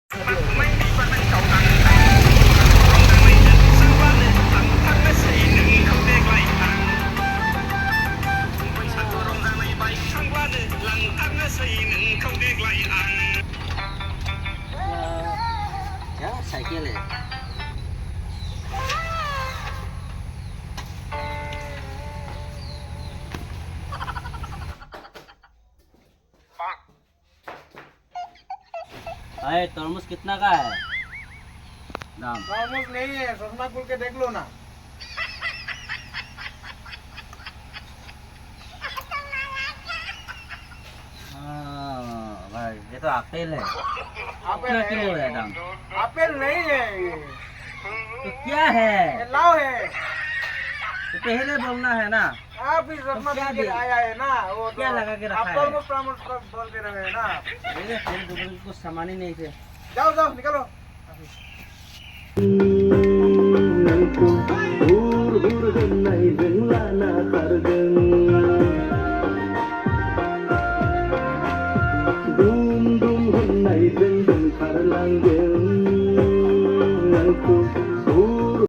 Ya, cycle है. अरे तरमुज कितना का है दाम? तरमुज नहीं है, सस्ता खोल के देख लो ना. हाँ भाई, ये तो आपेल है. आपेल कितना किलो है दाम? आपेल नहीं है ये. तो क्या है? ये लाव है. तो पहले बोलना है ना. आप इस सस्ता क्या के दे? आया है ना, वो क्या लगा के रखा आप है? तरमुज बोल के रहे हैं ना. मेरे तेरे दुकान में कुछ सामान ही नहीं थे. जाओ जाओ निकलो. Dum dum hôm nay bên đường thar lang